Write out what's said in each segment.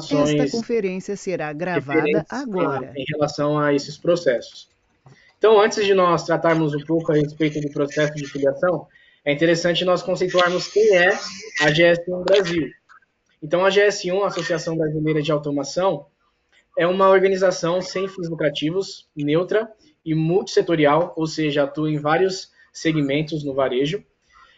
Esta informações conferência será gravada referentes agora. em relação a esses processos. Então, antes de nós tratarmos um pouco a respeito do processo de filiação, é interessante nós conceituarmos quem é a GS1 Brasil. Então, a GS1, a Associação Brasileira de Automação, é uma organização sem fins lucrativos, neutra e multissetorial, ou seja, atua em vários segmentos no varejo,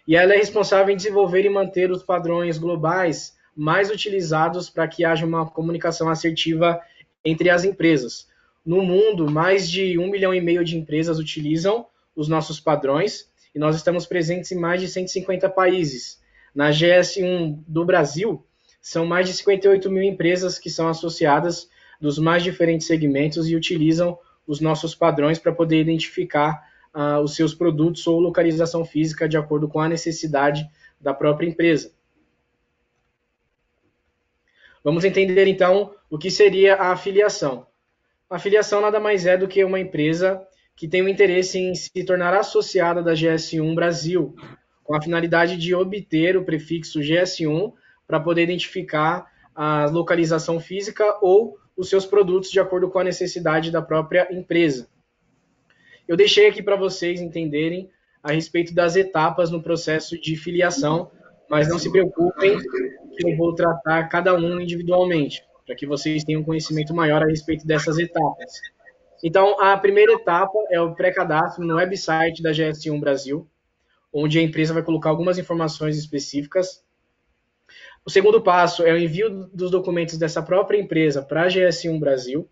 e ela é responsável em desenvolver e manter os padrões globais mais utilizados para que haja uma comunicação assertiva entre as empresas. No mundo, mais de 1,5 milhão de empresas utilizam os nossos padrões e nós estamos presentes em mais de 150 países. Na GS1 do Brasil, são mais de 58 mil empresas que são associadas dos mais diferentes segmentos e utilizam os nossos padrões para poder identificar os seus produtos ou localização física de acordo com a necessidade da própria empresa. Vamos entender então o que seria a afiliação. A afiliação nada mais é do que uma empresa que tem o interesse em se tornar associada da GS1 Brasil, com a finalidade de obter o prefixo GS1 para poder identificar a localização física ou os seus produtos de acordo com a necessidade da própria empresa. Eu deixei aqui para vocês entenderem a respeito das etapas no processo de filiação, mas não se preocupem que eu vou tratar cada um individualmente, para que vocês tenham um conhecimento maior a respeito dessas etapas. Então, a primeira etapa é o pré-cadastro no website da GS1 Brasil, onde a empresa vai colocar algumas informações específicas. O segundo passo é o envio dos documentos dessa própria empresa para a GS1 Brasil.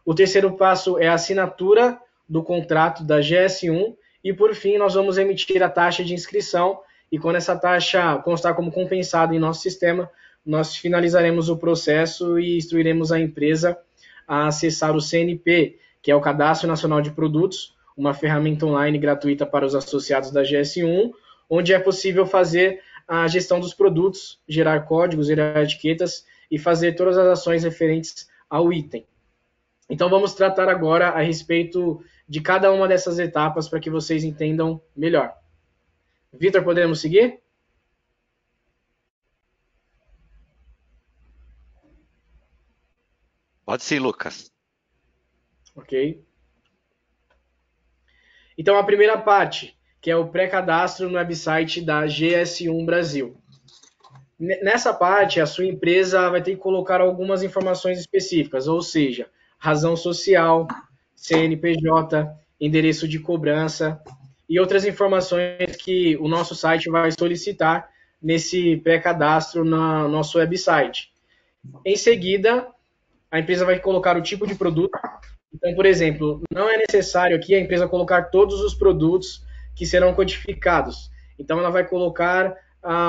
O terceiro passo é a assinatura do contrato da GS1 e, por fim, nós vamos emitir a taxa de inscrição e quando essa taxa constar como compensada em nosso sistema, nós finalizaremos o processo e instruiremos a empresa a acessar o CNP, que é o Cadastro Nacional de Produtos, uma ferramenta online gratuita para os associados da GS1, onde é possível fazer a gestão dos produtos, gerar códigos, gerar etiquetas e fazer todas as ações referentes ao item. Então vamos tratar agora a respeito de cada uma dessas etapas para que vocês entendam melhor. Vitor, podemos seguir? Pode sim, Lucas. Ok. Então a primeira parte, que é o pré-cadastro no website da GS1 Brasil. Nessa parte, a sua empresa vai ter que colocar algumas informações específicas, ou seja, razão social, CNPJ, endereço de cobrança e outras informações que o nosso site vai solicitar nesse pré-cadastro no nosso website. Em seguida, a empresa vai colocar o tipo de produto. Então, por exemplo, não é necessário aqui a empresa colocar todos os produtos que serão codificados. Então, ela vai colocar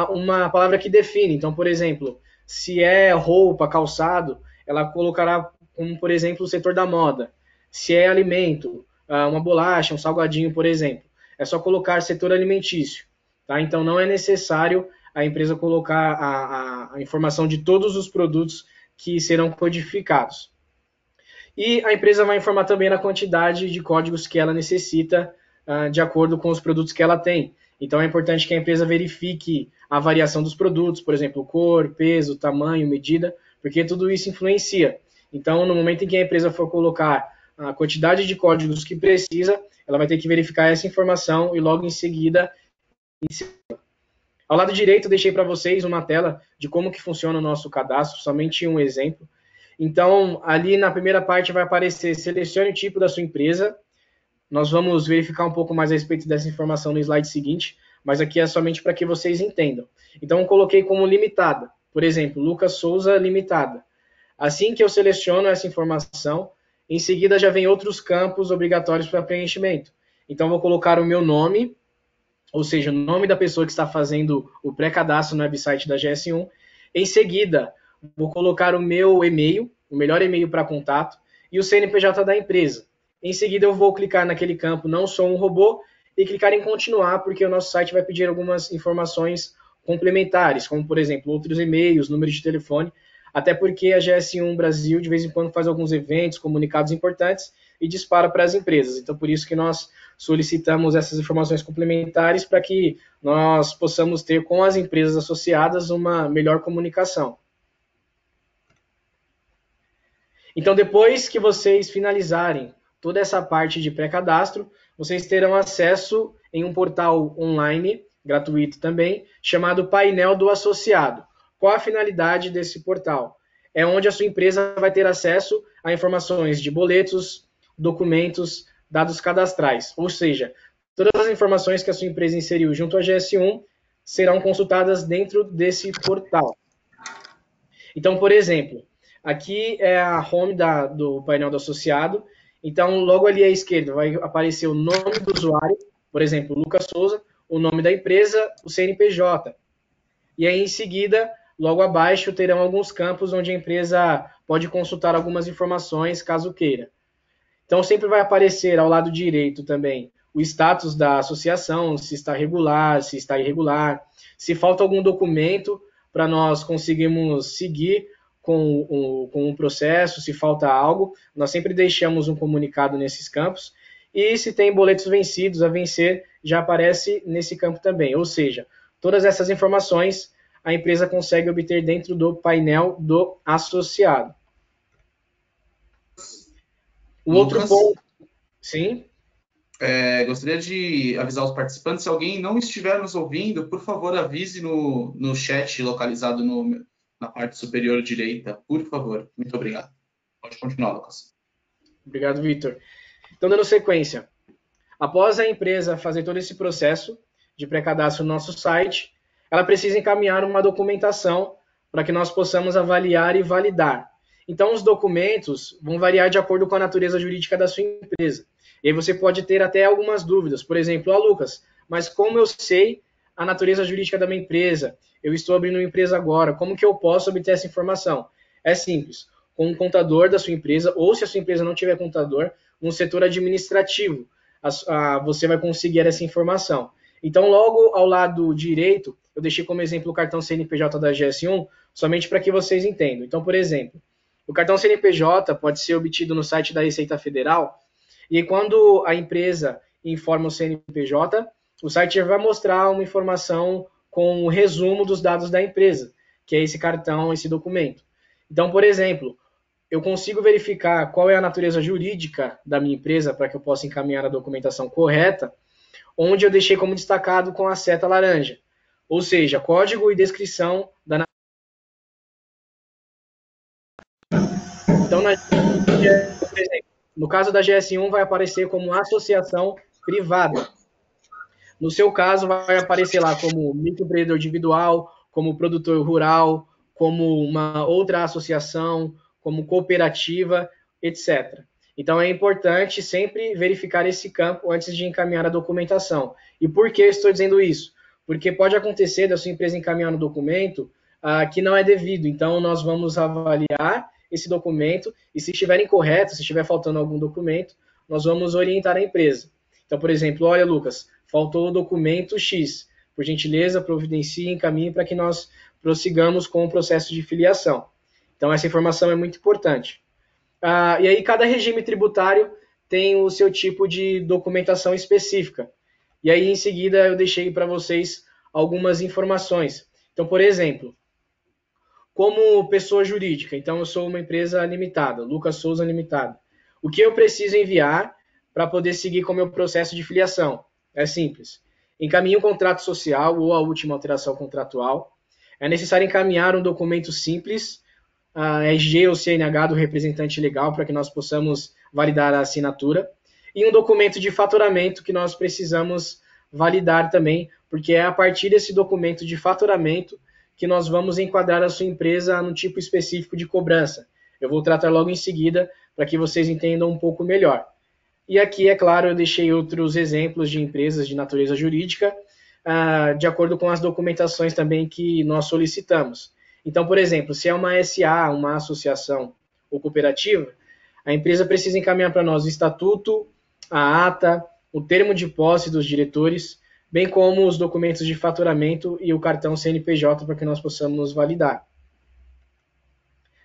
uma palavra que define. Então, por exemplo, se é roupa, calçado, ela colocará como, por exemplo, o setor da moda. Se é alimento, uma bolacha, um salgadinho, por exemplo, é só colocar setor alimentício. Tá? Então, não é necessário a empresa colocar a informação de todos os produtos que serão codificados. E a empresa vai informar também na quantidade de códigos que ela necessita de acordo com os produtos que ela tem. Então é importante que a empresa verifique a variação dos produtos, por exemplo, cor, peso, tamanho, medida, porque tudo isso influencia. Então, no momento em que a empresa for colocar a quantidade de códigos que precisa, ela vai ter que verificar essa informação e logo em seguida Ao lado direito, eu deixei para vocês uma tela de como que funciona o nosso cadastro, somente um exemplo. Então, ali na primeira parte vai aparecer, selecione o tipo da sua empresa. Nós vamos verificar um pouco mais a respeito dessa informação no slide seguinte, mas aqui é somente para que vocês entendam. Então, eu coloquei como limitada. Por exemplo, Lucas Souza Limitada. Assim que eu seleciono essa informação, em seguida já vem outros campos obrigatórios para preenchimento. Então, eu vou colocar o meu nome, ou seja, o nome da pessoa que está fazendo o pré-cadastro no website da GS1. Em seguida, vou colocar o meu e-mail, o melhor e-mail para contato, e o CNPJ da empresa. Em seguida, eu vou clicar naquele campo Não Sou um Robô e clicar em Continuar, porque o nosso site vai pedir algumas informações complementares, como, por exemplo, outros e-mails, números de telefone, até porque a GS1 Brasil, de vez em quando, faz alguns eventos, comunicados importantes e dispara para as empresas. Então, por isso que nós solicitamos essas informações complementares para que nós possamos ter com as empresas associadas uma melhor comunicação. Então, depois que vocês finalizarem toda essa parte de pré-cadastro, vocês terão acesso em um portal online, gratuito também, chamado Painel do Associado. Qual a finalidade desse portal? É onde a sua empresa vai ter acesso a informações de boletos, documentos, dados cadastrais. Ou seja, todas as informações que a sua empresa inseriu junto à GS1 serão consultadas dentro desse portal. Então, por exemplo, aqui é a home do painel do associado. Então, logo ali à esquerda vai aparecer o nome do usuário, por exemplo, Lucas Souza, o nome da empresa, o CNPJ. E aí, em seguida, logo abaixo, terão alguns campos onde a empresa pode consultar algumas informações, caso queira. Então, sempre vai aparecer ao lado direito também o status da associação, se está regular, se está irregular, se falta algum documento para nós conseguirmos seguir com o processo, se falta algo, nós sempre deixamos um comunicado nesses campos, e se tem boletos vencidos a vencer, já aparece nesse campo também, ou seja, todas essas informações a empresa consegue obter dentro do painel do associado. O outro ponto, sim? Gostaria de avisar os participantes, se alguém não estiver nos ouvindo, por favor, avise no chat localizado na parte superior direita, por favor. Muito obrigado. Pode continuar, Lucas. Obrigado, Vitor. Então, dando sequência, após a empresa fazer todo esse processo de pré-cadastro no nosso site, ela precisa encaminhar uma documentação para que nós possamos avaliar e validar. Então, os documentos vão variar de acordo com a natureza jurídica da sua empresa. E aí você pode ter até algumas dúvidas. Por exemplo, Lucas, mas como eu sei a natureza jurídica da minha empresa? Eu estou abrindo uma empresa agora, como que eu posso obter essa informação? É simples, com um contador da sua empresa, ou se a sua empresa não tiver contador, no setor administrativo, você vai conseguir essa informação. Então, logo ao lado direito, eu deixei como exemplo o cartão CNPJ da GS1, somente para que vocês entendam. Então, por exemplo, o cartão CNPJ pode ser obtido no site da Receita Federal, e quando a empresa informa o CNPJ, o site vai mostrar uma informação com o resumo dos dados da empresa, que é esse cartão, esse documento. Então, por exemplo, eu consigo verificar qual é a natureza jurídica da minha empresa para que eu possa encaminhar a documentação correta, onde eu deixei como destacado com a seta laranja. Ou seja, código e descrição da... Então, no caso da GS1, vai aparecer como associação privada. No seu caso, vai aparecer lá como microempreendedor individual, como produtor rural, como uma outra associação, como cooperativa, etc. Então, é importante sempre verificar esse campo antes de encaminhar a documentação. E por que eu estou dizendo isso? Porque pode acontecer da sua empresa encaminhar um documento que não é devido. Então, nós vamos avaliar esse documento e se estiver incorreto, se estiver faltando algum documento, nós vamos orientar a empresa. Então, por exemplo, olha, Lucas, faltou o documento X. Por gentileza, providencie e encaminhe para que nós prossigamos com o processo de filiação. Então, essa informação é muito importante. E aí, cada regime tributário tem o seu tipo de documentação específica. E aí, em seguida, eu deixei para vocês algumas informações. Então, por exemplo, como pessoa jurídica, então eu sou uma empresa limitada, Lucas Souza Limitada. O que eu preciso enviar para poder seguir com o meu processo de filiação? É simples. Encaminhe um contrato social ou a última alteração contratual. É necessário encaminhar um documento simples, RG ou CNH do representante legal, para que nós possamos validar a assinatura. E um documento de faturamento que nós precisamos validar também, porque é a partir desse documento de faturamento que nós vamos enquadrar a sua empresa no tipo específico de cobrança. Eu vou tratar logo em seguida para que vocês entendam um pouco melhor. E aqui, é claro, eu deixei outros exemplos de empresas de natureza jurídica, de acordo com as documentações também que nós solicitamos. Então, por exemplo, se é uma SA, uma associação ou cooperativa, a empresa precisa encaminhar para nós o estatuto, a ata, o termo de posse dos diretores, bem como os documentos de faturamento e o cartão CNPJ para que nós possamos validar.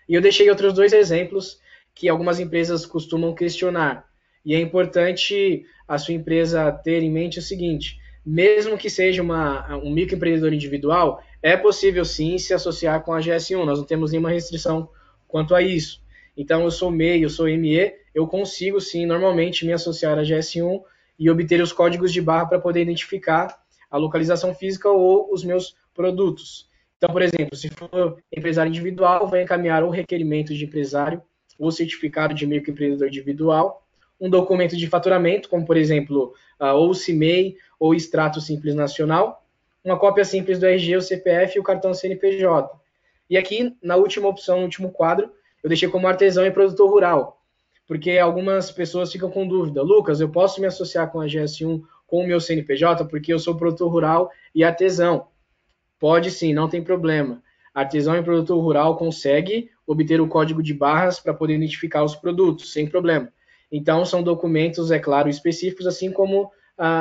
E eu deixei outros dois exemplos que algumas empresas costumam questionar. E é importante a sua empresa ter em mente o seguinte: mesmo que seja um microempreendedor individual, é possível sim se associar com a GS1, nós não temos nenhuma restrição quanto a isso. então eu sou MEI, eu sou ME, eu consigo sim, normalmente, me associar à GS1 e obter os códigos de barra para poder identificar a localização física ou os meus produtos. Então, por exemplo, se for empresário individual, vai encaminhar o requerimento de empresário, ou certificado de microempreendedor individual, um documento de faturamento, como por exemplo, ou CIMEI ou extrato simples nacional, uma cópia simples do RG, o CPF e o cartão CNPJ. E aqui, na última opção, no último quadro, eu deixei como artesão e produtor rural, porque algumas pessoas ficam com dúvida. Lucas, eu posso me associar com a GS1 com o meu CNPJ porque eu sou produtor rural e artesão? Pode sim, não tem problema. Artesão e produtor rural consegue obter o código de barras para poder identificar os produtos, sem problema. Então, são documentos, é claro, específicos, assim como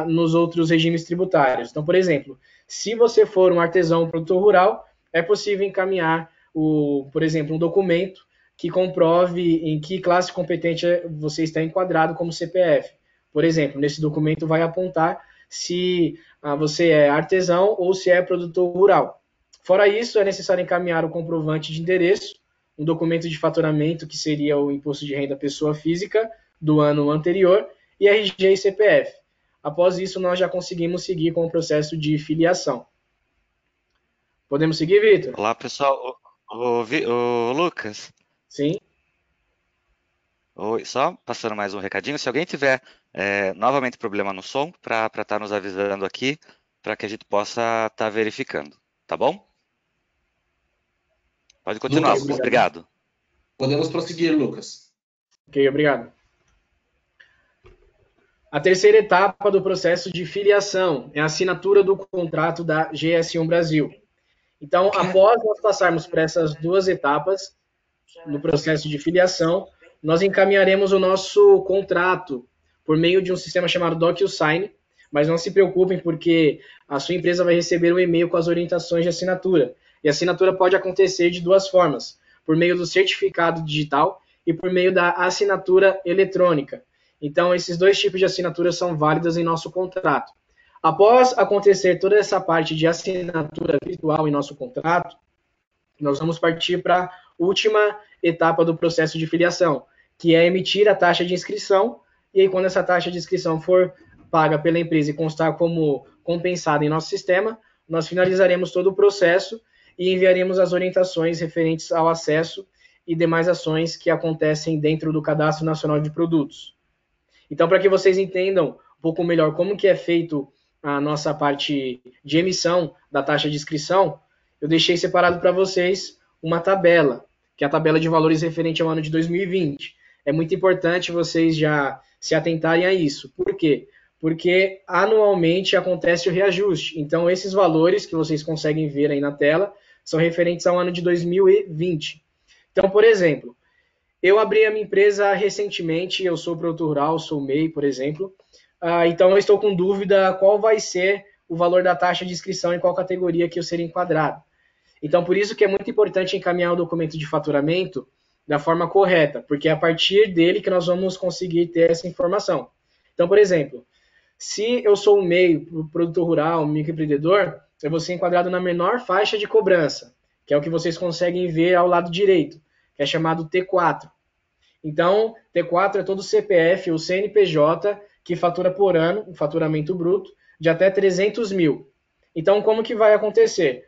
nos outros regimes tributários. Então, por exemplo, se você for um artesão ou produtor rural, é possível encaminhar, por exemplo, um documento que comprove em que classe competente você está enquadrado como CPF. Por exemplo, nesse documento vai apontar se você é artesão ou se é produtor rural. Fora isso, é necessário encaminhar o comprovante de endereço, um documento de faturamento, que seria o imposto de renda pessoa física do ano anterior, e RG e CPF. Após isso, nós já conseguimos seguir com o processo de filiação. Podemos seguir, Vitor? Olá, pessoal. Ô, Lucas, Sim. oi, só passando mais um recadinho. Se alguém tiver novamente problema no som, para estar nos avisando aqui, para que a gente possa estar verificando, tá bom? Pode continuar, Lucas, Lucas. Obrigado. Podemos prosseguir, Lucas. Ok, obrigado. A terceira etapa do processo de filiação é a assinatura do contrato da GS1 Brasil. Então, após nós passarmos por essas duas etapas no processo de filiação, nós encaminharemos o nosso contrato por meio de um sistema chamado DocuSign, mas não se preocupem porque a sua empresa vai receber um e-mail com as orientações de assinatura. E a assinatura pode acontecer de duas formas, por meio do certificado digital e por meio da assinatura eletrônica. Então, esses dois tipos de assinatura são válidas em nosso contrato. Após acontecer toda essa parte de assinatura virtual em nosso contrato, nós vamos partir para a última etapa do processo de filiação, que é emitir a taxa de inscrição, e aí quando essa taxa de inscrição for paga pela empresa e constar como compensada em nosso sistema, nós finalizaremos todo o processo e enviaremos as orientações referentes ao acesso e demais ações que acontecem dentro do Cadastro Nacional de Produtos. Então, para que vocês entendam um pouco melhor como que é feito a nossa parte de emissão da taxa de inscrição, eu deixei separado para vocês uma tabela, que é a tabela de valores referente ao ano de 2020. É muito importante vocês já se atentarem a isso. Por quê? Porque anualmente acontece o reajuste. Então, esses valores que vocês conseguem ver aí na tela são referentes ao ano de 2020. Então, por exemplo, eu abri a minha empresa recentemente, eu sou produtor rural, sou MEI, por exemplo, então eu estou com dúvida qual vai ser o valor da taxa de inscrição em qual categoria que eu seria enquadrado. Então, por isso que é muito importante encaminhar o documento de faturamento da forma correta, porque é a partir dele que nós vamos conseguir ter essa informação. Então, por exemplo, se eu sou um MEI, produtor rural, microempreendedor, eu vou ser enquadrado na menor faixa de cobrança, que é o que vocês conseguem ver ao lado direito, que é chamado T4. Então, T4 é todo CPF ou CNPJ que fatura por ano, um faturamento bruto, de até 300 mil. Então, como que vai acontecer?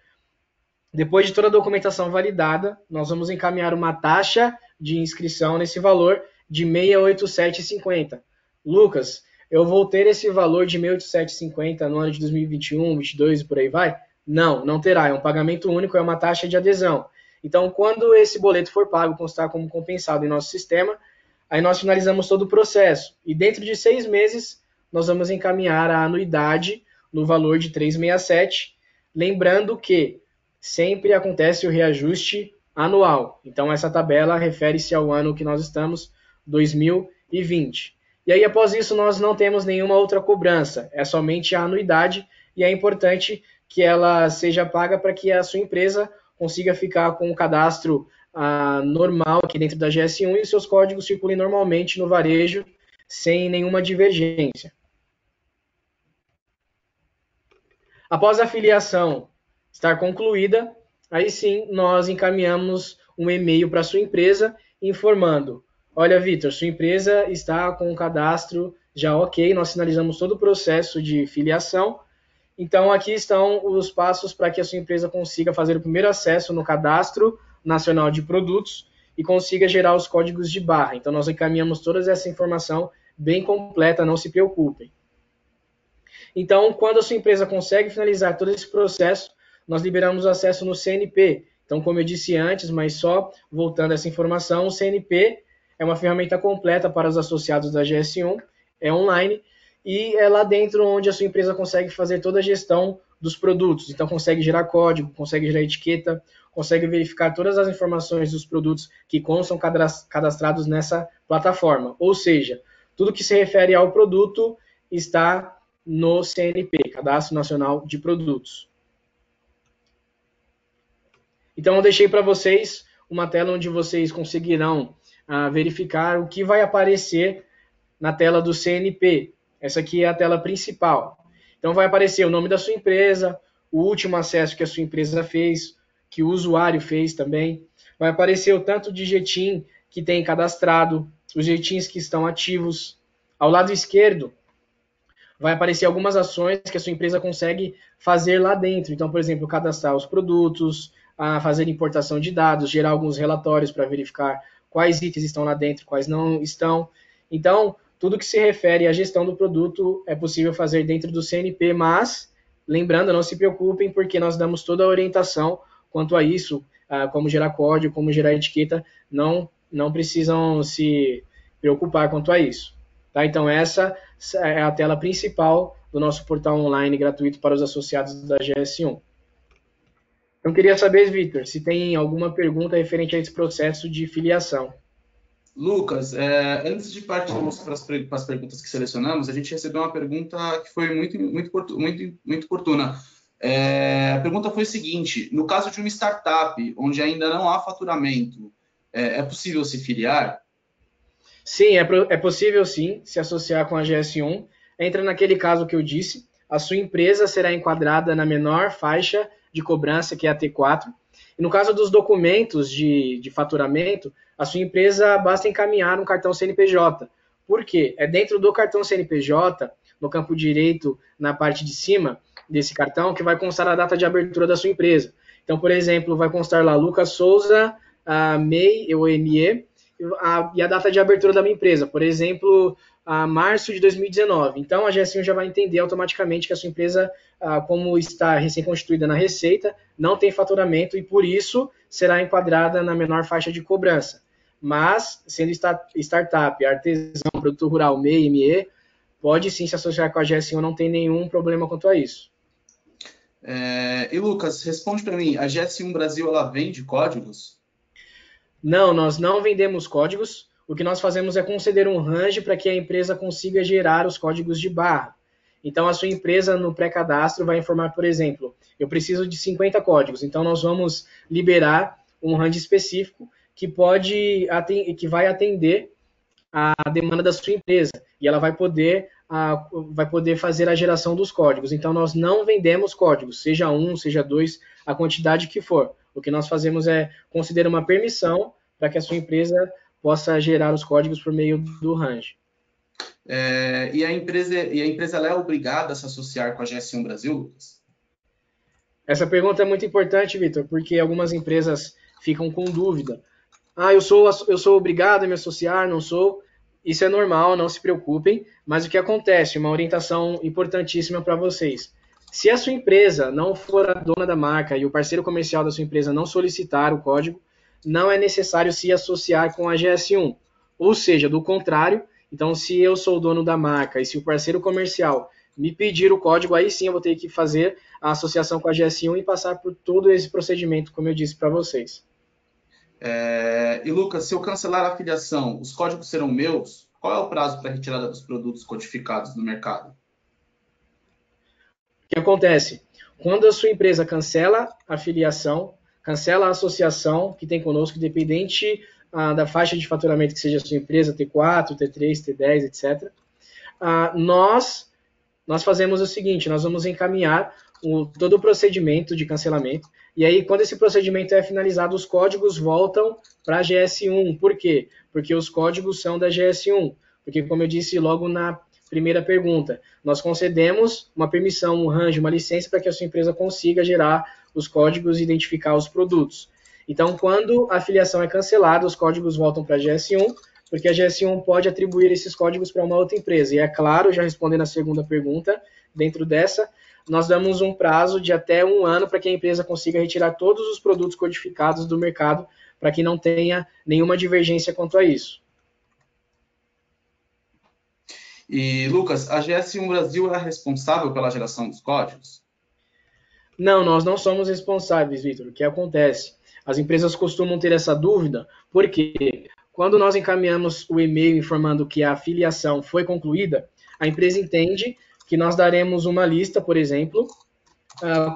Depois de toda a documentação validada, nós vamos encaminhar uma taxa de inscrição nesse valor de 687,50. Lucas, eu vou ter esse valor de 687,50 no ano de 2021, 2022 e por aí vai? Não, não terá. É um pagamento único, é uma taxa de adesão. Então, quando esse boleto for pago, constar como compensado em nosso sistema, aí nós finalizamos todo o processo. E dentro de 6 meses, nós vamos encaminhar a anuidade no valor de 367, lembrando que sempre acontece o reajuste anual. Então, essa tabela refere-se ao ano que nós estamos, 2020. E aí, após isso, nós não temos nenhuma outra cobrança, é somente a anuidade, e é importante que ela seja paga para que a sua empresa consiga ficar com o cadastro normal aqui dentro da GS1 e seus códigos circulem normalmente no varejo, sem nenhuma divergência. Após a filiação estar concluída, aí sim nós encaminhamos um e-mail para sua empresa informando: olha, Vitor, sua empresa está com o cadastro já ok, nós finalizamos todo o processo de filiação, então aqui estão os passos para que a sua empresa consiga fazer o primeiro acesso no Cadastro Nacional de Produtos e consiga gerar os códigos de barra. Então nós encaminhamos toda essa informação bem completa, não se preocupem. Então, quando a sua empresa consegue finalizar todo esse processo, nós liberamos o acesso no CNP. Então, como eu disse antes, mas só voltando a essa informação, o CNP é uma ferramenta completa para os associados da GS1, é online, e é lá dentro onde a sua empresa consegue fazer toda a gestão dos produtos. Então, consegue gerar código, consegue gerar etiqueta, consegue verificar todas as informações dos produtos que constam cadastrados nessa plataforma. Ou seja, tudo que se refere ao produto está no CNP, Cadastro Nacional de Produtos. Então, eu deixei para vocês uma tela onde vocês conseguirão verificar o que vai aparecer na tela do CNP. Essa aqui é a tela principal. Então, vai aparecer o nome da sua empresa, o último acesso que a sua empresa fez, que o usuário fez também. Vai aparecer o tanto de Jetim que tem cadastrado, os Jetins que estão ativos. Ao lado esquerdo, vai aparecer algumas ações que a sua empresa consegue fazer lá dentro. Então, por exemplo, cadastrar os produtos, fazer importação de dados, gerar alguns relatórios para verificar quais itens estão lá dentro, quais não estão. Então, tudo que se refere à gestão do produto é possível fazer dentro do CNP, mas, lembrando, não se preocupem, porque nós damos toda a orientação quanto a isso, como gerar código, como gerar etiqueta, não precisam se preocupar quanto a isso. Tá? Então, essa é a tela principal do nosso portal online gratuito para os associados da GS1. Eu queria saber, Vitor, se tem alguma pergunta referente a esse processo de filiação. Lucas, antes de partirmos para as perguntas que selecionamos, a gente recebeu uma pergunta que foi muito oportuna. A pergunta foi a seguinte: no caso de uma startup, onde ainda não há faturamento, é possível se filiar? Sim, é possível sim se associar com a GS1. Entra naquele caso que eu disse, a sua empresa será enquadrada na menor faixa de cobrança, que é a T4. E no caso dos documentos de faturamento, a sua empresa basta encaminhar um cartão CNPJ. Por quê? É dentro do cartão CNPJ, no campo direito, na parte de cima desse cartão, que vai constar a data de abertura da sua empresa. Então, por exemplo, vai constar lá Lucas Souza, MEI, ou ME, e a data de abertura da minha empresa, por exemplo, março de 2019. Então, a GS1 já vai entender automaticamente que a sua empresa, como está recém-constituída na Receita, não tem faturamento e, por isso, será enquadrada na menor faixa de cobrança. Mas, sendo startup, artesão, produtor rural, MEI, ME, pode sim se associar com a GS1, não tem nenhum problema quanto a isso. E, Lucas, responde para mim, a GS1 Brasil, ela vende códigos? Não, nós não vendemos códigos. O que nós fazemos é conceder um range para que a empresa consiga gerar os códigos de barra. Então, a sua empresa, no pré-cadastro, vai informar, por exemplo, eu preciso de 50 códigos. Então, nós vamos liberar um range específico que vai atender a demanda da sua empresa. E ela vai poder fazer a geração dos códigos. Então, nós não vendemos códigos, seja um, seja dois, a quantidade que for. O que nós fazemos é conceder uma permissão para que a sua empresa possa gerar os códigos por meio do range. E a empresa ela é obrigada a se associar com a GS1 Brasil, Lucas? Essa pergunta é muito importante, Vitor, porque algumas empresas ficam com dúvida. Eu sou obrigado a me associar, não sou? Isso é normal, não se preocupem, mas o que acontece? Uma orientação importantíssima para vocês. Se a sua empresa não for a dona da marca e o parceiro comercial da sua empresa não solicitar o código, não é necessário se associar com a GS1. Ou seja, do contrário, então se eu sou o dono da marca e se o parceiro comercial me pedir o código, aí sim eu vou ter que fazer a associação com a GS1 e passar por todo esse procedimento, como eu disse para vocês. E Lucas, se eu cancelar a afiliação, os códigos serão meus? Qual é o prazo para a retirada dos produtos codificados no mercado? O que acontece? Quando a sua empresa cancela a filiação, cancela a associação que tem conosco, independente da faixa de faturamento que seja a sua empresa, T4, T3, T10, etc., nós fazemos o seguinte, nós vamos encaminhar todo o procedimento de cancelamento E aí, quando esse procedimento é finalizado, os códigos voltam para a GS1. Por quê? Porque os códigos são da GS1. Porque, como eu disse logo na primeira pergunta, nós concedemos uma permissão, um range, uma licença para que a sua empresa consiga gerar os códigos e identificar os produtos. Então, quando a filiação é cancelada, os códigos voltam para a GS1, porque a GS1 pode atribuir esses códigos para uma outra empresa. E é claro, já respondendo a segunda pergunta, dentro dessa, nós damos um prazo de até 1 ano para que a empresa consiga retirar todos os produtos codificados do mercado, para que não tenha nenhuma divergência quanto a isso. E, Lucas, a GS1 Brasil é responsável pela geração dos códigos? Não, nós não somos responsáveis, Vitor. O que acontece? As empresas costumam ter essa dúvida, porque quando nós encaminhamos o e-mail informando que a filiação foi concluída, a empresa entende que nós daremos uma lista, por exemplo,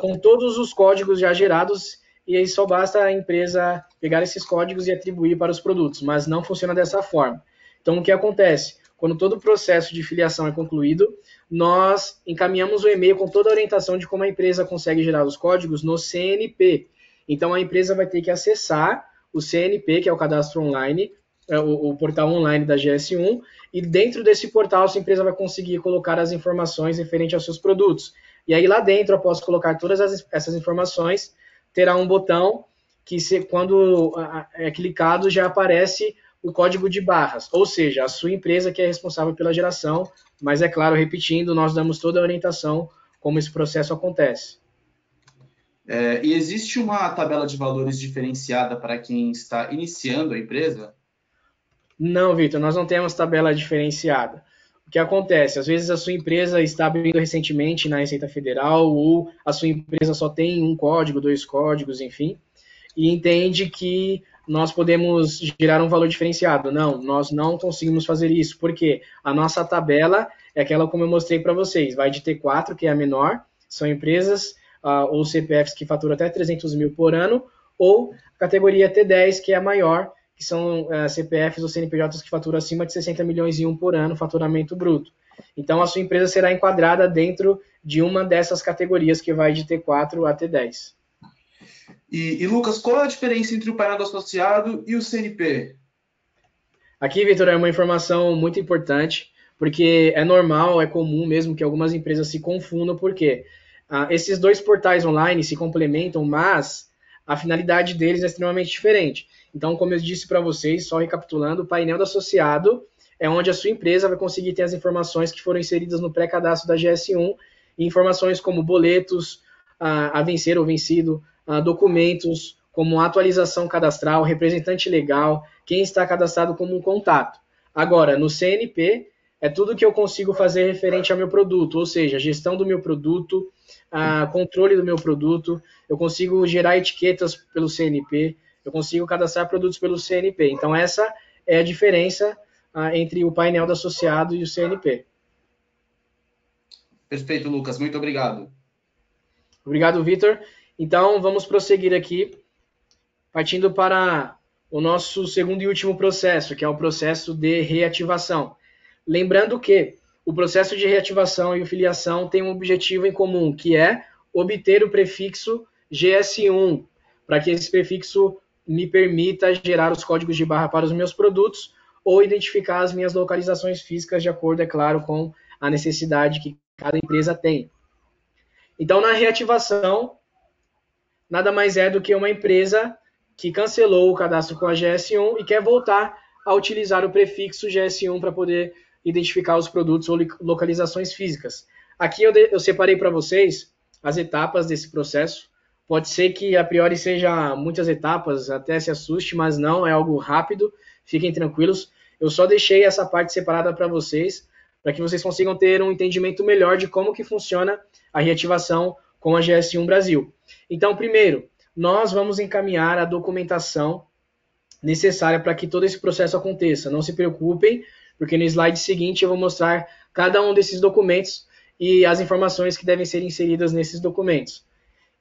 com todos os códigos já gerados, e aí só basta a empresa pegar esses códigos e atribuir para os produtos, mas não funciona dessa forma. Então, o que acontece? Quando todo o processo de filiação é concluído, nós encaminhamos o e-mail com toda a orientação de como a empresa consegue gerar os códigos no CNP. Então, a empresa vai ter que acessar o CNP, que é o cadastro online, o portal online da GS1, e dentro desse portal, essa empresa vai conseguir colocar as informações referentes aos seus produtos. E aí, lá dentro, após colocar todas essas informações, terá um botão que, quando é clicado, já aparece o código de barras, ou seja, a sua empresa que é responsável pela geração, mas é claro, repetindo, nós damos toda a orientação como esse processo acontece. E existe uma tabela de valores diferenciada para quem está iniciando a empresa? Não, Vitor, nós não temos tabela diferenciada. O que acontece? Às vezes a sua empresa está abrindo recentemente na Receita Federal, ou a sua empresa só tem 1 código, 2 códigos, enfim, e entende que nós podemos gerar um valor diferenciado. Não, nós não conseguimos fazer isso, porque a nossa tabela é aquela como eu mostrei para vocês, vai de T4, que é a menor, são empresas ou CPFs que faturam até 300 mil por ano, ou categoria T10, que é a maior, que são CPFs ou CNPJs que faturam acima de 60 milhões e 1 por ano, faturamento bruto. Então, a sua empresa será enquadrada dentro de uma dessas categorias, que vai de T4 a T10. E Lucas, qual é a diferença entre o painel do associado e o CNP? Aqui, Vitor, é uma informação muito importante, porque é normal, é comum mesmo que algumas empresas se confundam, porque esses dois portais online se complementam, mas a finalidade deles é extremamente diferente. Então, como eu disse para vocês, só recapitulando, o painel do associado é onde a sua empresa vai conseguir ter as informações que foram inseridas no pré-cadastro da GS1, e informações como boletos a vencer ou vencido, documentos como atualização cadastral, representante legal, quem está cadastrado como um contato. Agora, no CNP, é tudo que eu consigo fazer referente ao meu produto, ou seja, gestão do meu produto, controle do meu produto, eu consigo gerar etiquetas pelo CNP, eu consigo cadastrar produtos pelo CNP. Então, essa é a diferença entre o painel do associado e o CNP. Perfeito, Lucas. Muito obrigado. Obrigado, Vitor. Então, vamos prosseguir aqui, partindo para o nosso segundo e último processo, que é o processo de reativação. Lembrando que o processo de reativação e filiação tem um objetivo em comum, que é obter o prefixo GS1, para que esse prefixo me permita gerar os códigos de barra para os meus produtos ou identificar as minhas localizações físicas de acordo, é claro, com a necessidade que cada empresa tem. Então, na reativação, nada mais é do que uma empresa que cancelou o cadastro com a GS1 e quer voltar a utilizar o prefixo GS1 para poder identificar os produtos ou localizações físicas. Aqui eu separei para vocês as etapas desse processo. Pode ser que a priori seja muitas etapas, até se assuste, mas não, é algo rápido, fiquem tranquilos. Eu só deixei essa parte separada para vocês, para que vocês consigam ter um entendimento melhor de como que funciona a reativação com a GS1 Brasil. Então, primeiro, nós vamos encaminhar a documentação necessária para que todo esse processo aconteça. Não se preocupem, porque no slide seguinte eu vou mostrar cada um desses documentos e as informações que devem ser inseridas nesses documentos.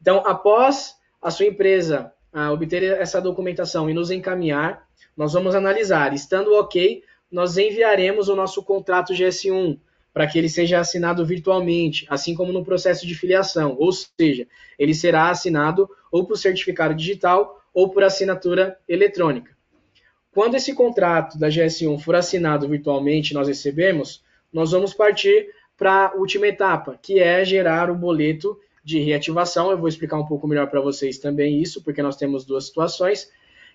Então, após a sua empresa obter essa documentação e nos encaminhar, nós vamos analisar. Estando ok, nós enviaremos o nosso contrato GS1 para que ele seja assinado virtualmente, assim como no processo de filiação, ou seja, ele será assinado ou por certificado digital ou por assinatura eletrônica. Quando esse contrato da GS1 for assinado virtualmente, nós recebemos, nós vamos partir para a última etapa, que é gerar o boleto de reativação. Eu vou explicar um pouco melhor para vocês também isso, porque nós temos duas situações.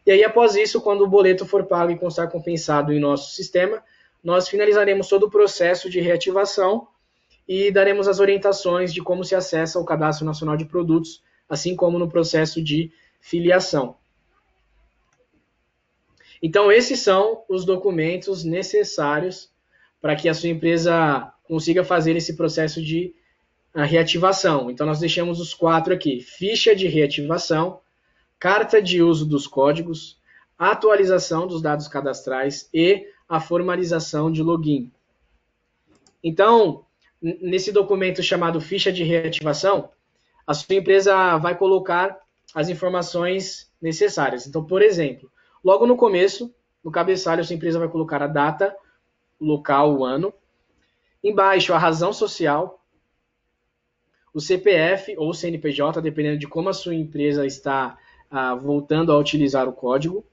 E aí, após isso, quando o boleto for pago e constar compensado em nosso sistema, nós finalizaremos todo o processo de reativação e daremos as orientações de como se acessa o Cadastro Nacional de Produtos, assim como no processo de filiação. Então, esses são os documentos necessários para que a sua empresa consiga fazer esse processo de reativação. Então, nós deixamos os 4 aqui: ficha de reativação, carta de uso dos códigos, atualização dos dados cadastrais e a formalização de login. Então, nesse documento chamado ficha de reativação, a sua empresa vai colocar as informações necessárias. Então, por exemplo, logo no começo, no cabeçalho, a sua empresa vai colocar a data, o local, o ano. Embaixo, a razão social, o CPF ou CNPJ, dependendo de como a sua empresa está voltando a utilizar o código.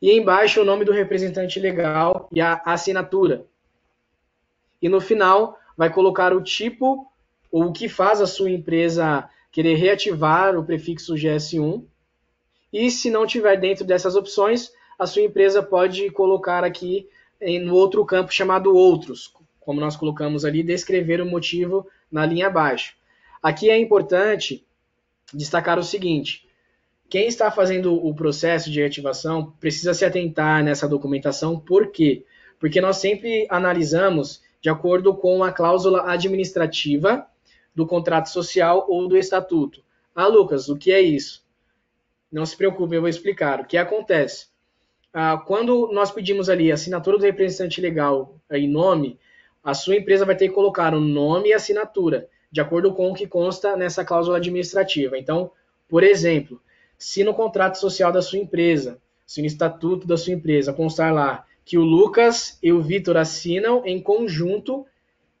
E embaixo, o nome do representante legal e a assinatura. E no final, vai colocar o tipo ou o que faz a sua empresa querer reativar o prefixo GS1. E se não tiver dentro dessas opções, a sua empresa pode colocar aqui no outro campo chamado outros, como nós colocamos ali, descrever o motivo na linha abaixo. Aqui é importante destacar o seguinte: quem está fazendo o processo de reativação precisa se atentar nessa documentação. Por quê? Porque nós sempre analisamos de acordo com a cláusula administrativa do contrato social ou do estatuto. Ah, Lucas, o que é isso? Não se preocupe, eu vou explicar. O que acontece? Quando nós pedimos ali a assinatura do representante legal e nome, a sua empresa vai ter que colocar o nome e assinatura, de acordo com o que consta nessa cláusula administrativa. Então, por exemplo, se no contrato social da sua empresa, se no estatuto da sua empresa constar lá que o Lucas e o Vitor assinam em conjunto,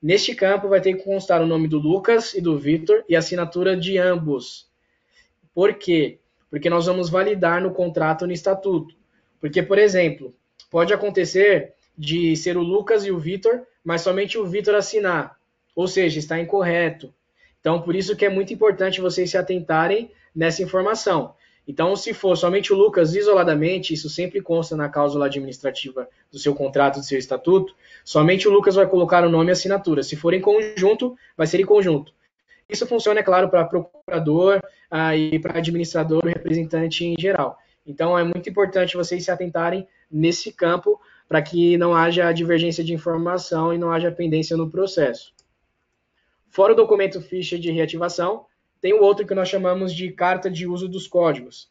neste campo vai ter que constar o nome do Lucas e do Vitor e a assinatura de ambos. Por quê? Porque nós vamos validar no contrato no estatuto. Porque, por exemplo, pode acontecer de ser o Lucas e o Vitor, mas somente o Vitor assinar. Ou seja, está incorreto. Então, por isso que é muito importante vocês se atentarem nessa informação. Então, se for somente o Lucas isoladamente, isso sempre consta na cláusula administrativa do seu contrato, do seu estatuto, somente o Lucas vai colocar o nome e assinatura. Se for em conjunto, vai ser em conjunto. Isso funciona, é claro, para procurador e para administrador, representante em geral. Então, é muito importante vocês se atentarem nesse campo para que não haja divergência de informação e não haja pendência no processo. Fora o documento ficha de reativação, tem o outro que nós chamamos de carta de uso dos códigos.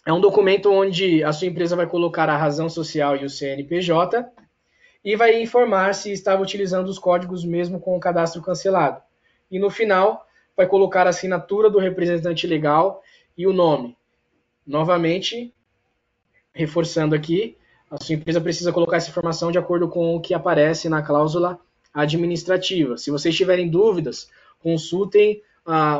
É um documento onde a sua empresa vai colocar a razão social e o CNPJ e vai informar se estava utilizando os códigos mesmo com o cadastro cancelado. E no final, vai colocar a assinatura do representante legal e o nome. Novamente, reforçando aqui, a sua empresa precisa colocar essa informação de acordo com o que aparece na cláusula administrativa. Se vocês tiverem dúvidas, consultem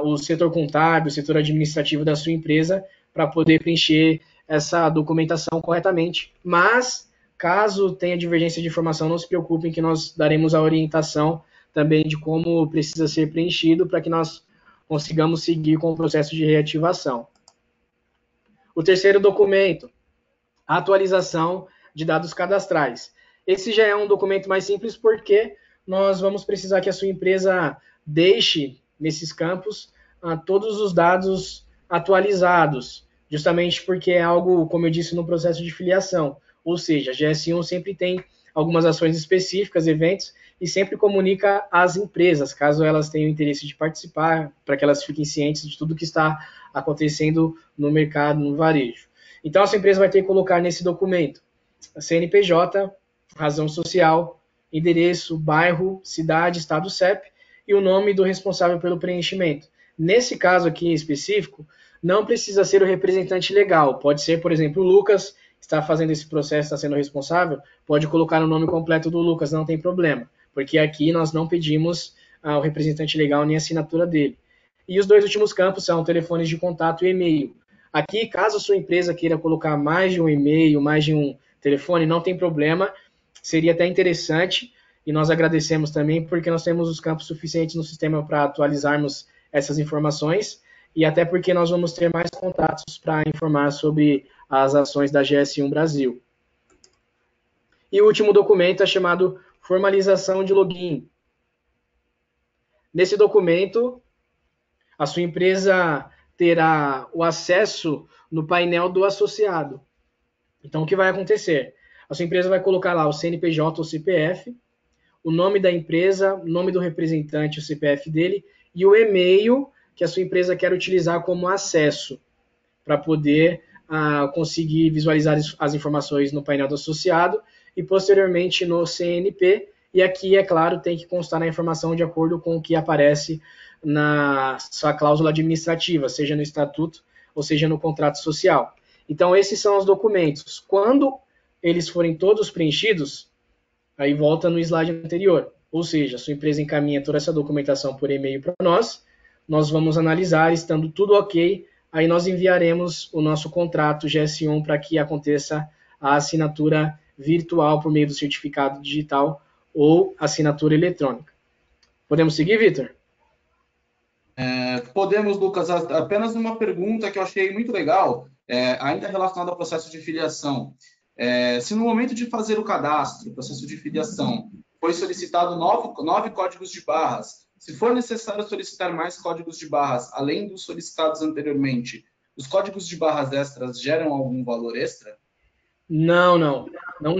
o setor contábil, o setor administrativo da sua empresa para poder preencher essa documentação corretamente. Mas, caso tenha divergência de informação, não se preocupem que nós daremos a orientação também de como precisa ser preenchido para que nós consigamos seguir com o processo de reativação. O terceiro documento, a atualização de dados cadastrais. Esse já é um documento mais simples porque nós vamos precisar que a sua empresa deixe nesses campos todos os dados atualizados, justamente porque é algo, como eu disse, no processo de filiação. Ou seja, a GS1 sempre tem algumas ações específicas, eventos, e sempre comunica às empresas, caso elas tenham interesse de participar, para que elas fiquem cientes de tudo que está acontecendo no mercado, no varejo. Então, a sua empresa vai ter que colocar nesse documento a CNPJ, razão social, endereço, bairro, cidade, estado CEP e o nome do responsável pelo preenchimento. Nesse caso aqui em específico, não precisa ser o representante legal. Pode ser, por exemplo, o Lucas está fazendo esse processo, está sendo responsável, pode colocar o nome completo do Lucas, não tem problema, porque aqui nós não pedimos o representante legal nem a assinatura dele. E os dois últimos campos são telefones de contato e e-mail. Aqui, caso a sua empresa queira colocar mais de um e-mail, mais de um telefone, não tem problema, seria até interessante, e nós agradecemos também, porque nós temos os campos suficientes no sistema para atualizarmos essas informações, e até porque nós vamos ter mais contatos para informar sobre as ações da GS1 Brasil. E o último documento é chamado formalização de login. Nesse documento, a sua empresa terá o acesso no painel do associado. Então, o que vai acontecer? A sua empresa vai colocar lá o CNPJ ou CPF, o nome da empresa, o nome do representante, o CPF dele, e o e-mail que a sua empresa quer utilizar como acesso, para poder conseguir visualizar as informações no painel do associado e, posteriormente, no CNP. E aqui, é claro, tem que constar na informação de acordo com o que aparece na sua cláusula administrativa, seja no estatuto ou seja no contrato social. Então, esses são os documentos. Quando eles forem todos preenchidos, aí volta no slide anterior. Ou seja, a sua empresa encaminha toda essa documentação por e-mail para nós vamos analisar, estando tudo ok, aí nós enviaremos o nosso contrato GS1 para que aconteça a assinatura virtual por meio do certificado digital ou assinatura eletrônica. Podemos seguir, Vitor? Podemos, Lucas. Apenas uma pergunta que eu achei muito legal, ainda relacionada ao processo de filiação. Se no momento de fazer o cadastro, o processo de filiação, foi solicitado 9 códigos de barras, se for necessário solicitar mais códigos de barras, além dos solicitados anteriormente, os códigos de barras extras geram algum valor extra? Não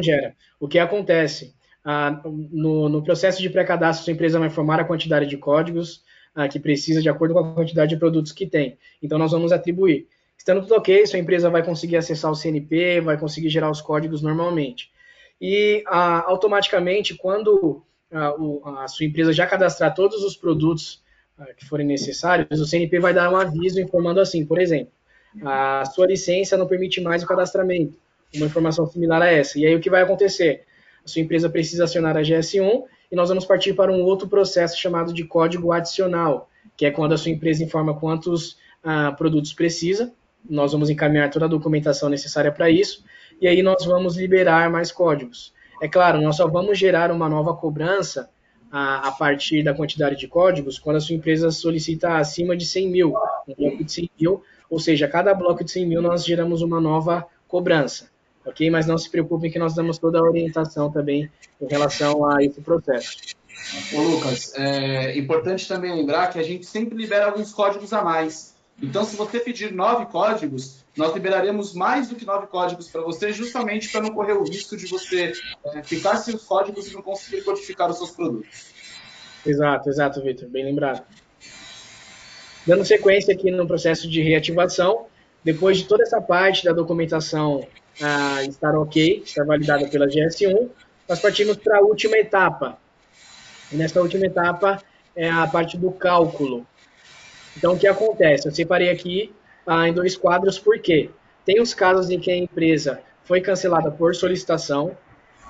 gera. O que acontece? No processo de pré-cadastro, sua empresa vai informar a quantidade de códigos que precisa de acordo com a quantidade de produtos que tem. Então, nós vamos atribuir. Estando tudo ok, sua empresa vai conseguir acessar o CNP, vai conseguir gerar os códigos normalmente. E, automaticamente, quando a sua empresa já cadastrar todos os produtos que forem necessários, o CNP vai dar um aviso informando assim, por exemplo, a sua licença não permite mais o cadastramento, uma informação similar a essa. E aí o que vai acontecer? A sua empresa precisa acionar a GS1 e nós vamos partir para um outro processo chamado de código adicional, que é quando a sua empresa informa quantos produtos precisa, nós vamos encaminhar toda a documentação necessária para isso, e aí nós vamos liberar mais códigos. É claro, nós só vamos gerar uma nova cobrança a partir da quantidade de códigos quando a sua empresa solicita acima de 100 mil, um bloco de 100 mil, ou seja, a cada bloco de 100 mil nós geramos uma nova cobrança, ok? Mas não se preocupem que nós damos toda a orientação também em relação a esse processo. Ô, Lucas, é importante também lembrar que a gente sempre libera alguns códigos a mais. Então, se você pedir 9 códigos, nós liberaremos mais do que 9 códigos para você, justamente para não correr o risco de você ficar sem os códigos e não conseguir codificar os seus produtos. Exato, Vitor, bem lembrado. Dando sequência aqui no processo de reativação, depois de toda essa parte da documentação estar ok, estar validada pela GS1, nós partimos para a última etapa. E nessa última etapa é a parte do cálculo. Então, o que acontece? Eu separei aqui em 2 quadros, por quê? Tem os casos em que a empresa foi cancelada por solicitação,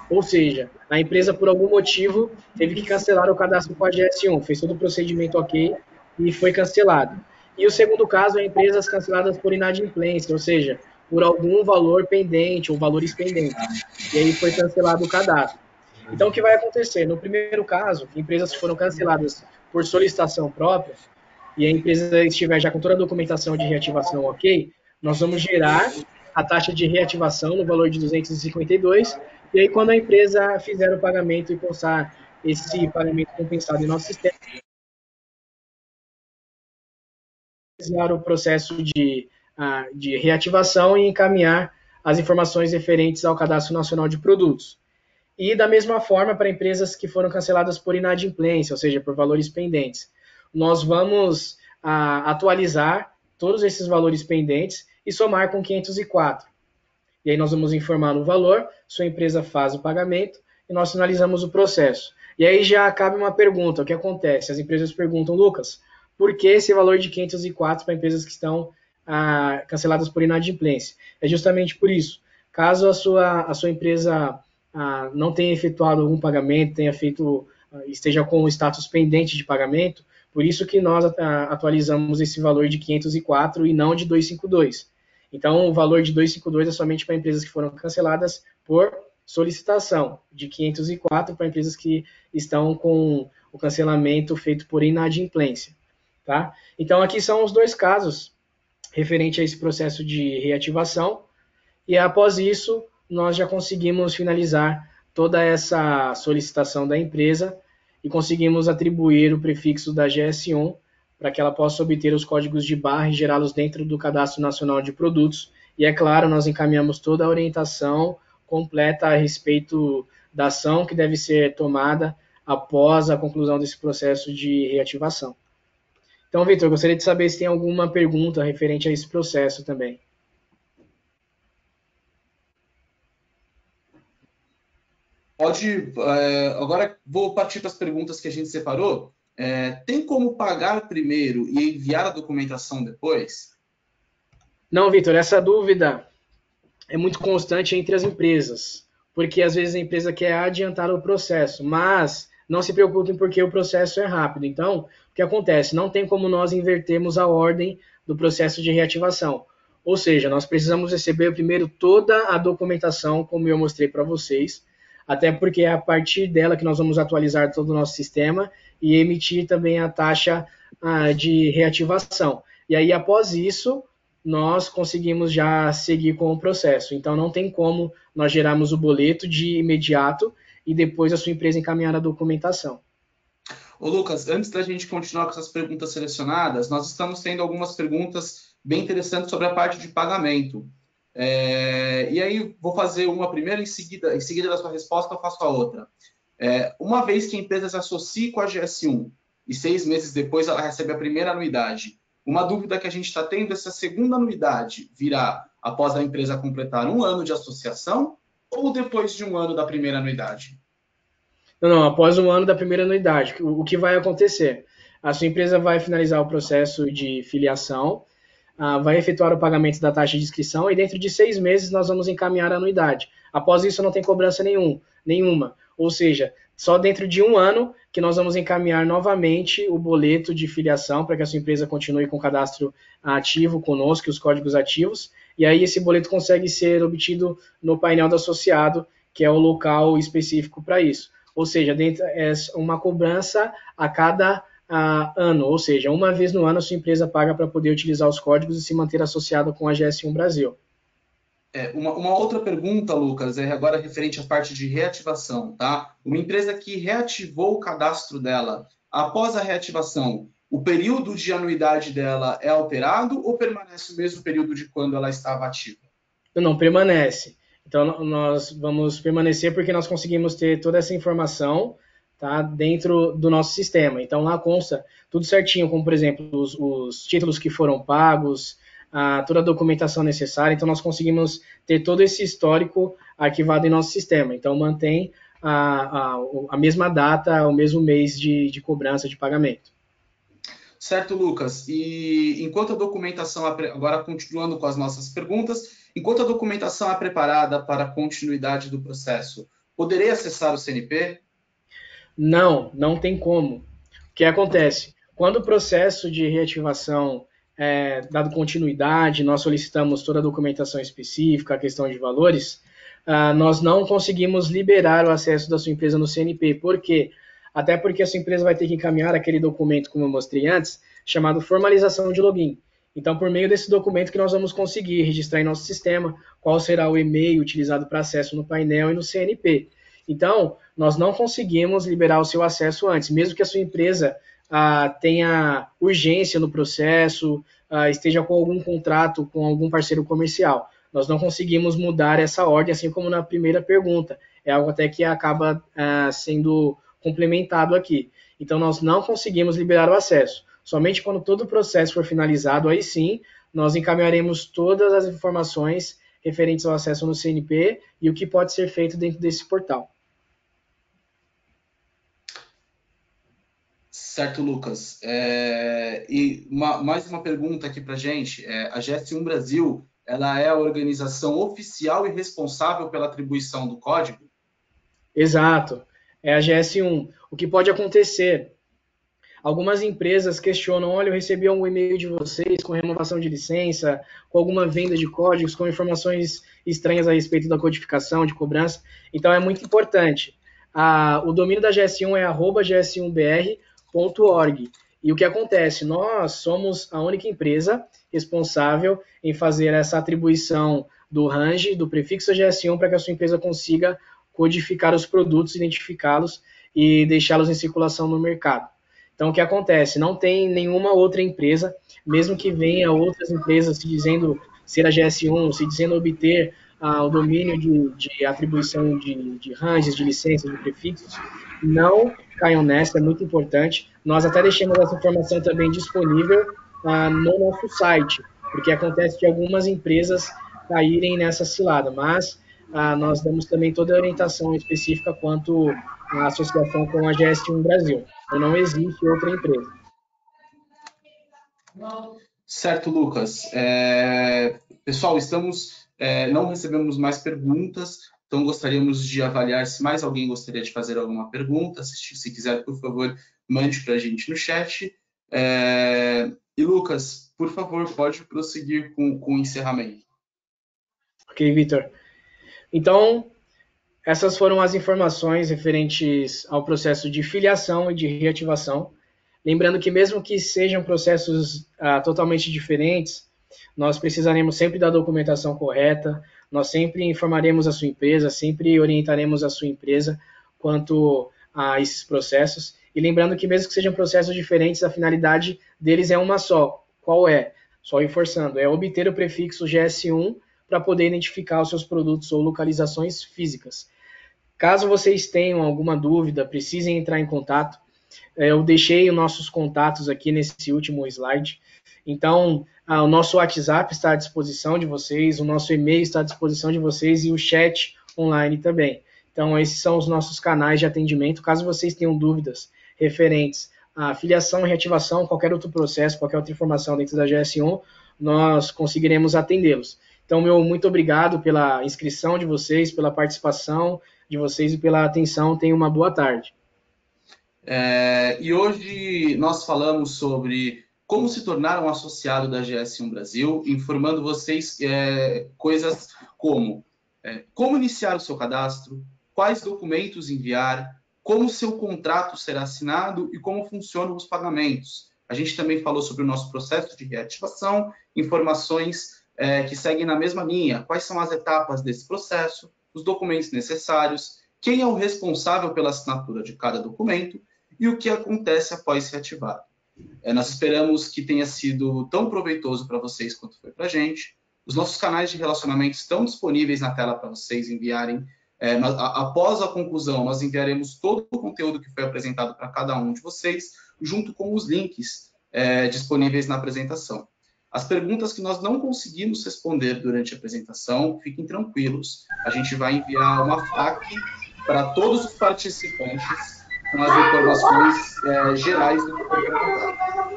ou seja, a empresa, por algum motivo, teve que cancelar o cadastro com a GS1, fez todo o procedimento ok e foi cancelado. E o segundo caso é empresas canceladas por inadimplência, ou seja, por algum valor pendente ou valores pendentes. E aí foi cancelado o cadastro. Então, o que vai acontecer? No primeiro caso, que empresas foram canceladas por solicitação própria, e a empresa estiver já com toda a documentação de reativação ok, nós vamos gerar a taxa de reativação no valor de 252, e aí quando a empresa fizer o pagamento e constar esse pagamento compensado em nosso sistema, iniciar o processo de reativação e encaminhar as informações referentes ao Cadastro Nacional de Produtos. E da mesma forma para empresas que foram canceladas por inadimplência, ou seja, por valores pendentes. Nós vamos atualizar todos esses valores pendentes e somar com 504. E aí nós vamos informar o valor, sua empresa faz o pagamento e nós finalizamos o processo. E aí já cabe uma pergunta, o que acontece? As empresas perguntam, Lucas, por que esse valor de 504 para empresas que estão canceladas por inadimplência? É justamente por isso. Caso a sua empresa não tenha efetuado algum pagamento, esteja com o status pendente de pagamento, por isso que nós atualizamos esse valor de 504 e não de 252. Então, o valor de 252 é somente para empresas que foram canceladas por solicitação, de 504 para empresas que estão com o cancelamento feito por inadimplência. Tá? Então, aqui são os dois casos referente a esse processo de reativação, e após isso, nós já conseguimos finalizar toda essa solicitação da empresa e conseguimos atribuir o prefixo da GS1 para que ela possa obter os códigos de barra e gerá-los dentro do Cadastro Nacional de Produtos. E, é claro, nós encaminhamos toda a orientação completa a respeito da ação que deve ser tomada após a conclusão desse processo de reativação. Então, Vitor, eu gostaria de saber se tem alguma pergunta referente a esse processo também. Pode. Agora vou partir para as perguntas que a gente separou. Tem como pagar primeiro e enviar a documentação depois? Não, Vitor, essa dúvida é muito constante entre as empresas, porque às vezes a empresa quer adiantar o processo, mas não se preocupem porque o processo é rápido. Então, o que acontece? Não tem como nós invertermos a ordem do processo de reativação. Ou seja, nós precisamos receber primeiro toda a documentação, como eu mostrei para vocês, até porque é a partir dela que nós vamos atualizar todo o nosso sistema e emitir também a taxa de reativação. E aí, após isso, nós conseguimos já seguir com o processo. Então, não tem como nós gerarmos o boleto de imediato e depois a sua empresa encaminhar a documentação. Ô Lucas, antes da gente continuar com essas perguntas selecionadas, nós estamos tendo algumas perguntas bem interessantes sobre a parte de pagamento. E aí, vou fazer uma primeiro, em seguida da sua resposta, eu faço a outra. Uma vez que a empresa se associe com a GS1 e 6 meses depois ela recebe a primeira anuidade, uma dúvida que a gente está tendo é se a segunda anuidade virá após a empresa completar 1 ano de associação ou depois de 1 ano da primeira anuidade? Não, após 1 ano da primeira anuidade. O que vai acontecer? A sua empresa vai finalizar o processo de filiação, vai efetuar o pagamento da taxa de inscrição e dentro de 6 meses nós vamos encaminhar a anuidade. Após isso não tem cobrança nenhuma. Ou seja, só dentro de 1 ano que nós vamos encaminhar novamente o boleto de filiação para que a sua empresa continue com o cadastro ativo conosco, os códigos ativos, e aí esse boleto consegue ser obtido no painel do associado, que é o local específico para isso. Ou seja, é uma cobrança a cada ano, ou seja, uma vez no ano a sua empresa paga para poder utilizar os códigos e se manter associada com a GS1 Brasil. Uma outra pergunta, Lucas, agora referente à parte de reativação, tá? Uma empresa que reativou o cadastro dela, após a reativação, o período de anuidade dela é alterado ou permanece o mesmo período de quando ela estava ativa? Não, permanece. Então, nós vamos permanecer porque nós conseguimos ter toda essa informação, tá, dentro do nosso sistema. Então, lá consta tudo certinho, como, por exemplo, os títulos que foram pagos, toda a documentação necessária. Então, nós conseguimos ter todo esse histórico arquivado em nosso sistema. Então, mantém a mesma data, o mesmo mês de cobrança de pagamento. Certo, Lucas. E enquanto a documentação, agora continuando com as nossas perguntas, enquanto a documentação é preparada para a continuidade do processo, poderei acessar o CNP? Não tem como. O que acontece? Quando o processo de reativação é dado continuidade, nós solicitamos toda a documentação específica, a questão de valores, nós não conseguimos liberar o acesso da sua empresa no CNP. Por quê? Até porque a sua empresa vai ter que encaminhar aquele documento, como eu mostrei antes, chamado formalização de login. Então, por meio desse documento que nós vamos conseguir registrar em nosso sistema qual será o e-mail utilizado para acesso no painel e no CNP. Então, nós não conseguimos liberar o seu acesso antes, mesmo que a sua empresa tenha urgência no processo, esteja com algum contrato com algum parceiro comercial. Nós não conseguimos mudar essa ordem, assim como na primeira pergunta. É algo até que acaba sendo complementado aqui. Então, nós não conseguimos liberar o acesso. Somente quando todo o processo for finalizado, aí sim, nós encaminharemos todas as informações referentes ao acesso no CNP e o que pode ser feito dentro desse portal. Certo, Lucas. E mais uma pergunta aqui para a gente. A GS1 Brasil, ela é a organização oficial e responsável pela atribuição do código? Exato, é a GS1. O que pode acontecer? Algumas empresas questionam, olha, eu recebi um e-mail de vocês com renovação de licença, com alguma venda de códigos, com informações estranhas a respeito da codificação, de cobrança. Então, é muito importante. O domínio da GS1 é @gs1br.org. E o que acontece? Nós somos a única empresa responsável em fazer essa atribuição do range, do prefixo GS1, para que a sua empresa consiga codificar os produtos, identificá-los e deixá-los em circulação no mercado. Então, o que acontece? Não tem nenhuma outra empresa, mesmo que venha outras empresas se dizendo ser a GS1, se dizendo obter o domínio de atribuição de ranges, de licenças, de prefixos, não caiam nessa, é muito importante. Nós até deixamos essa informação também disponível no nosso site, porque acontece de algumas empresas caírem nessa cilada, mas nós damos também toda a orientação específica quanto à associação com a GS1 Brasil. Então, não existe outra empresa. Certo, Lucas. Pessoal, não recebemos mais perguntas, então gostaríamos de avaliar se mais alguém gostaria de fazer alguma pergunta. Se quiser, por favor, mande para a gente no chat. E, Lucas, por favor, pode prosseguir com o encerramento. Ok, Vitor. Então, essas foram as informações referentes ao processo de filiação e de reativação. Lembrando que mesmo que sejam processos totalmente diferentes, nós precisaremos sempre da documentação correta, nós sempre informaremos a sua empresa, sempre orientaremos a sua empresa quanto a esses processos. E lembrando que mesmo que sejam processos diferentes, a finalidade deles é uma só. Qual é? Só reforçando, é obter o prefixo GS1 para poder identificar os seus produtos ou localizações físicas. Caso vocês tenham alguma dúvida, precisem entrar em contato, eu deixei os nossos contatos aqui nesse último slide. Então, o nosso WhatsApp está à disposição de vocês, o nosso e-mail está à disposição de vocês e o chat online também. Então, esses são os nossos canais de atendimento. Caso vocês tenham dúvidas referentes à filiação e reativação, qualquer outro processo, qualquer outra informação dentro da GS1, nós conseguiremos atendê-los. Então, meu muito obrigado pela inscrição de vocês, pela participação de vocês e pela atenção. Tenham uma boa tarde. E hoje nós falamos sobre como se tornar um associado da GS1 Brasil, informando vocês coisas como como iniciar o seu cadastro, quais documentos enviar, como o seu contrato será assinado e como funcionam os pagamentos. A gente também falou sobre o nosso processo de reativação, informações que seguem na mesma linha, quais são as etapas desse processo, os documentos necessários, quem é o responsável pela assinatura de cada documento e o que acontece após ser ativado. Nós esperamos que tenha sido tão proveitoso para vocês quanto foi para a gente. Os nossos canais de relacionamento estão disponíveis na tela para vocês enviarem. Após a conclusão, nós enviaremos todo o conteúdo que foi apresentado para cada um de vocês, junto com os links disponíveis na apresentação. As perguntas que nós não conseguimos responder durante a apresentação, fiquem tranquilos. A gente vai enviar uma FAQ para todos os participantes com as informações gerais do que foi perguntado.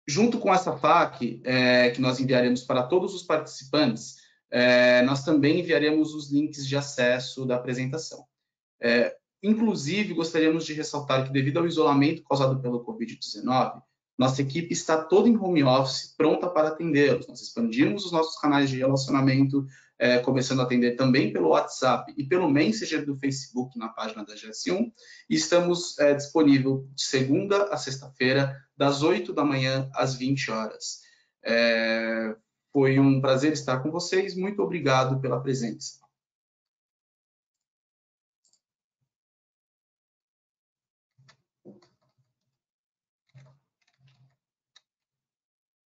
Junto com essa FAQ, que nós enviaremos para todos os participantes, nós também enviaremos os links de acesso da apresentação. Inclusive, gostaríamos de ressaltar que, devido ao isolamento causado pelo Covid-19, nossa equipe está toda em home office, pronta para atendê-los. Nós expandimos os nossos canais de relacionamento, começando a atender também pelo WhatsApp e pelo Messenger do Facebook na página da GS1. E estamos disponível de segunda a sexta-feira, das 8 da manhã às 20 horas. Foi um prazer estar com vocês. Muito obrigado pela presença.